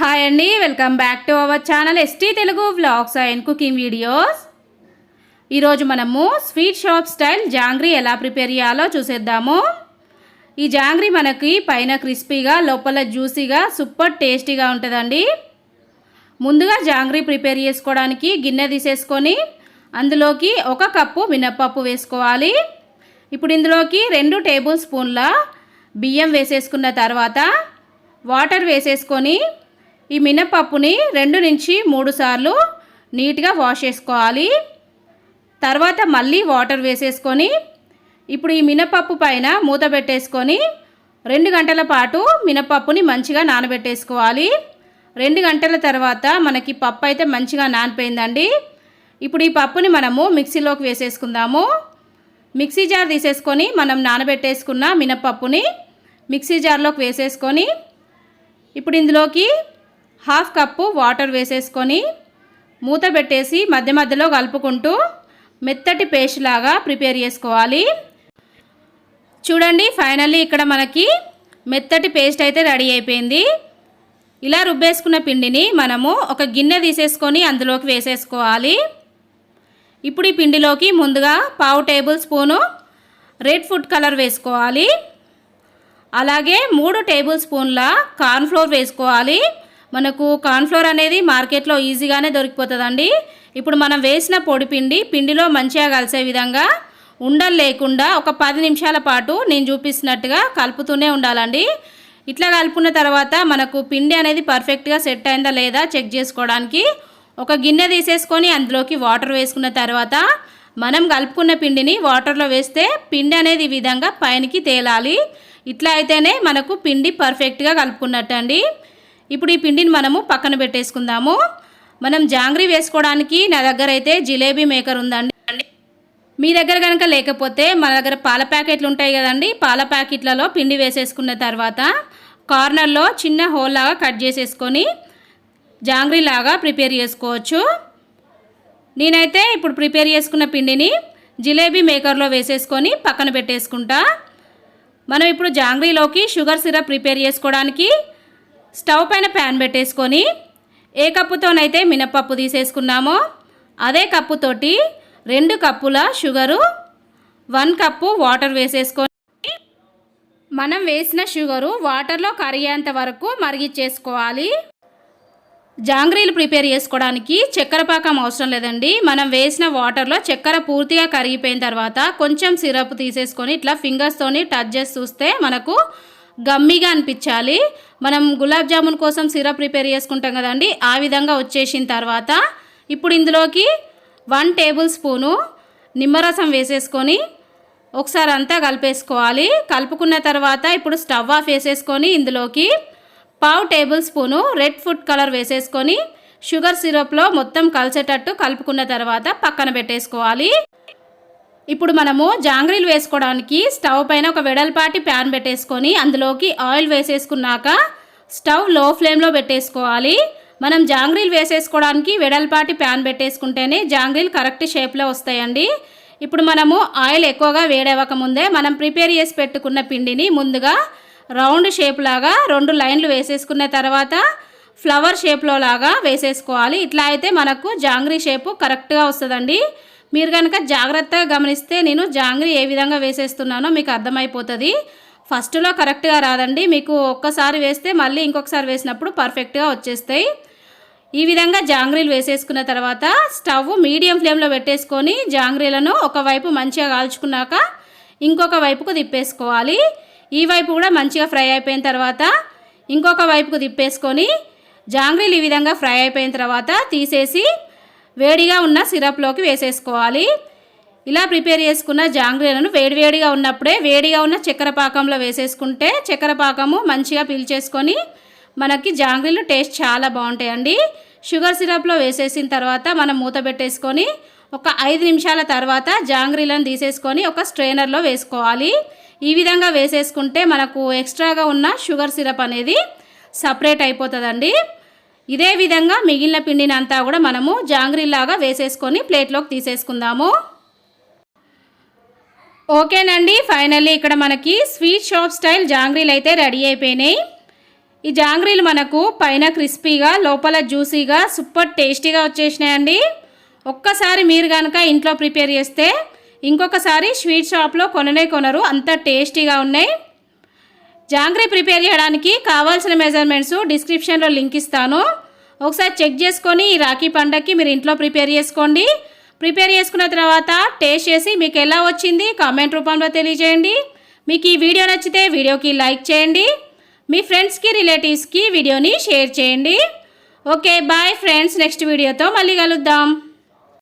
Hi అండి, welcome back to our channel ST Telugu vlogs and cooking videos. ఈరోజు మనము sweet shop style jangri ఎలా prepare చేయాలో చూసేద్దాము. ఈ జాంగ్రీ మనకి పైన క్రిస్పీగా లోపల జ్యూసీగా సూపర్ టేస్టీగా ఉంటుందండి. ముందుగా జాంగ్రీ ప్రిపేర్ చేసుకోవడానికి గిన్నె తీసేసుకొని అందులోకి 1 కప్పు మినప్పప్పు వేసుకోవాలి. ఇప్పుడు ఇందులోకి 2 టేబుల్ స్పూన్ల బియ్యం వేసేసుకున్న తర్వాత వాటర్ వేసేసుకొని ఈ మినపప్పుని 2 నుంచి 3 సార్లు నీట్గా వాష్ చేసుకోవాలి. తర్వాత మళ్ళీ వాటర్ వేసేసుకొని ఇప్పుడు ఈ మినపప్పు పైన మూత పెట్టేసుకొని 2 గంటల పాటు మినపప్పుని మంచిగా నానబెట్టేసుకోవాలి. 2 గంటల తర్వాత మనకి పప్పు అయితే మంచిగా నానిపోయిందండి. ఇప్పుడు ఈ పప్పుని మనము మిక్సీలోకి వేసేసుకుందాము. మిక్సీ జార్ తీసేసుకొని మనం నానబెట్టేసుకున్న మినపప్పుని మిక్సీ జార్లోకి వేసేసుకొని ఇప్పుడు ఇందులోకి 1/2 కప్పు వాటర్ వేసేసుకొని మూత పెట్టేసి మధ్య మధ్యలో కలుపుకుంటూ మెత్తటి పేస్ట్ లాగా ప్రిపేర్ చేసుకోవాలి. చూడండి, ఫైనల్లీ ఇక్కడ మనకి మెత్తటి పేస్ట్ అయితే రెడీ అయిపోయింది. ఇలా రుబ్బేసుకున్న పిండిని మనము ఒక గిన్నె తీసేసుకొని అందులోకి వేసేసుకోవాలి. ఇప్పుడు ఈ పిండిలోకి ముందుగా 1/2 table spoon red food colour వేసుకోవాలి. అలాగే 3 టేబుల్ స్పూన్ల కార్న్ఫ్లోర్ వేసుకోవాలి. మనకు కార్న్ఫ్లోర్ అనేది మార్కెట్లో ఈజీగానే దొరికిపోతుందండి. ఇప్పుడు మనం వేసిన పొడి పిండిలో మంచిగా కలిసే విధంగా ఉండలు లేకుండా ఒక 10 నిమిషాల పాటు నేను చూపిస్తున్నట్టుగా కలుపుతూనే ఉండాలండి. ఇట్లా కలుపుకున్న తర్వాత మనకు పిండి అనేది పర్ఫెక్ట్గా సెట్ అయిందా లేదా చెక్ చేసుకోవడానికి ఒక గిన్నె తీసేసుకొని అందులోకి వాటర్ వేసుకున్న తర్వాత మనం కలుపుకున్న పిండిని వాటర్లో వేస్తే పిండి అనేది ఈ విధంగా పైనకి తేలాలి. ఇట్లా అయితేనే మనకు పిండి పర్ఫెక్ట్గా కలుపుకున్నట్టు అండి. ఇప్పుడు ఈ పిండిని మనము పక్కన పెట్టేసుకుందాము. మనం జాంగ్రీ వేసుకోవడానికి నా దగ్గర అయితే జిలేబీ మేకర్ ఉందండి. మీ దగ్గర కనుక లేకపోతే మన దగ్గర పాల ప్యాకెట్లు ఉంటాయి కదండి, పాల ప్యాకెట్లలో పిండి వేసేసుకున్న తర్వాత కార్నర్లో చిన్న హోల్ లాగా కట్ చేసేసుకొని జాంగ్రీ లాగా ప్రిపేర్ చేసుకోవచ్చు. నేనైతే ఇప్పుడు ప్రిపేర్ చేసుకున్న పిండిని జిలేబీ మేకర్లో వేసేసుకొని పక్కన పెట్టేసుకుంటా. మనం ఇప్పుడు జాంగ్రీలోకి షుగర్ సిరప్ ప్రిపేర్ చేసుకోవడానికి స్టవ్ పైన ప్యాన్ పెట్టేసుకొని ఏ కప్పుతోనైతే మినపప్పు తీసేసుకున్నామో అదే కప్పుతోటి 2 కప్పుల షుగరు 1 కప్పు వాటర్ వేసేసుకొని మనం వేసిన షుగరు వాటర్లో కరిగేంత వరకు మరిగించేసుకోవాలి. జాంగ్రీలు ప్రిపేర్ చేసుకోవడానికి చక్కెర పాకం అవసరం లేదండి. మనం వేసిన వాటర్లో చక్కెర పూర్తిగా కరిగిపోయిన తర్వాత కొంచెం సిరప్ తీసేసుకొని ఇట్లా ఫింగర్స్తోని టచ్ చేసి చూస్తే మనకు గమ్మీగా అనిపించాలి. మనం గులాబ్ జామున్ కోసం సిరప్ ప్రిపేర్ చేసుకుంటాం కదండి, ఆ విధంగా వచ్చేసిన తర్వాత ఇప్పుడు ఇందులోకి 1 టేబుల్ స్పూను నిమ్మరసం వేసేసుకొని ఒకసారి అంతా కలిపేసుకోవాలి. కలుపుకున్న తర్వాత ఇప్పుడు స్టవ్ ఆఫ్ వేసేసుకొని ఇందులోకి 1/2 table spoon red food colour వేసేసుకొని షుగర్ సిరప్లో మొత్తం కలిసేటట్టు కలుపుకున్న తర్వాత పక్కన పెట్టేసుకోవాలి. ఇప్పుడు మనము జాంగ్రీలు వేసుకోవడానికి స్టవ్ పైన ఒక వెడల్పాటి ప్యాన్ పెట్టేసుకొని అందులోకి ఆయిల్ వేసేసుకున్నాక స్టవ్ లో ఫ్లేమ్లో పెట్టేసుకోవాలి. మనం జాంగ్రీలు వేసేసుకోవడానికి వెడల్పాటి ప్యాన్ పెట్టేసుకుంటేనే జాంగ్రీలు కరెక్ట్ షేప్లో వస్తాయండి. ఇప్పుడు మనము ఆయిల్ ఎక్కువగా వేడవక ముందే మనం ప్రిపేర్ చేసి పెట్టుకున్న పిండిని ముందుగా రౌండ్ షేప్ లాగా 2 లైన్లు వేసేసుకున్న తర్వాత ఫ్లవర్ షేప్లో లాగా వేసేసుకోవాలి. ఇట్లా అయితే మనకు జాంగ్రీ షేపు కరెక్ట్గా వస్తుందండి. మీరు కనుక జాగ్రత్తగా గమనిస్తే నేను జాంగ్రీ ఏ విధంగా వేసేస్తున్నానో మీకు అర్థమైపోతుంది. ఫస్ట్లో కరెక్ట్గా రాదండి, మీకు ఒక్కసారి వేస్తే మళ్ళీ ఇంకొకసారి వేసినప్పుడు పర్ఫెక్ట్గా వచ్చేస్తాయి. ఈ విధంగా జాంగ్రీలు వేసేసుకున్న తర్వాత స్టవ్ మీడియం ఫ్లేమ్లో పెట్టేసుకొని జాంగ్రీలను ఒకవైపు మంచిగా కాల్చుకున్నాక ఇంకొక వైపుకు తిప్పేసుకోవాలి. ఈ వైపు కూడా మంచిగా ఫ్రై అయిపోయిన తర్వాత ఇంకొక వైపుకు తిప్పేసుకొని జాంగ్రీలు ఈ విధంగా ఫ్రై అయిపోయిన తర్వాత తీసేసి వేడిగా ఉన్న సిరప్లోకి వేసేసుకోవాలి. ఇలా ప్రిపేర్ చేసుకున్న జాంగ్రీలను వేడివేడిగా ఉన్నప్పుడే వేడిగా ఉన్న చక్కెర పాకంలో వేసేసుకుంటే చక్కెర పాకము మంచిగా పీల్చేసుకొని మనకి జాంగ్రీలు టేస్ట్ చాలా బాగుంటాయండి. షుగర్ సిరప్లో వేసేసిన తర్వాత మనం మూత పెట్టేసుకొని ఒక 5 నిమిషాల తర్వాత జాంగ్రీలను తీసేసుకొని ఒక స్ట్రైనర్లో వేసుకోవాలి. ఈ విధంగా వేసేసుకుంటే మనకు ఎక్స్ట్రాగా ఉన్న షుగర్ సిరప్ అనేది సపరేట్ అయిపోతుందండి. ఇదే విధంగా మిగిలిన పిండిని అంతా కూడా మనము జాంగ్రీలాగా వేసేసుకొని ప్లేట్లోకి తీసేసుకుందాము. ఓకేనండి, ఫైనల్లీ ఇక్కడ మనకి స్వీట్ షాప్ స్టైల్ జాంగ్రీలు అయితే రెడీ అయిపోయినాయి. ఈ జాంగ్రీలు మనకు పైన క్రిస్పీగా లోపల జ్యూసీగా సూపర్ టేస్టీగా వచ్చేసినాయండి. ఒక్కసారి మీరు కనుక ఇంట్లో ప్రిపేర్ చేస్తే ఇంకొకసారి స్వీట్ షాప్లో కొనరు, అంత టేస్టీగా ఉన్నాయి. జాంగ్రీ ప్రిపేర్ చేయడానికి కావాల్సిన మెజర్మెంట్స్ డిస్క్రిప్షన్లో లింక్ ఇస్తాను. ఒకసారి చెక్ చేసుకొని ఈ రాఖీ పండగకి మీరు ఇంట్లో ప్రిపేర్ చేసుకోండి. ప్రిపేర్ చేసుకున్న తర్వాత టేస్ట్ చేసి మీకు ఎలా వచ్చింది కామెంట్ రూపంలో తెలియజేయండి. మీకు ఈ వీడియో నచ్చితే వీడియోకి లైక్ చేయండి. మీ ఫ్రెండ్స్కి రిలేటివ్స్కి వీడియోని షేర్ చేయండి. ఓకే బాయ్ ఫ్రెండ్స్, నెక్స్ట్ వీడియోతో మళ్ళీ కలుద్దాం.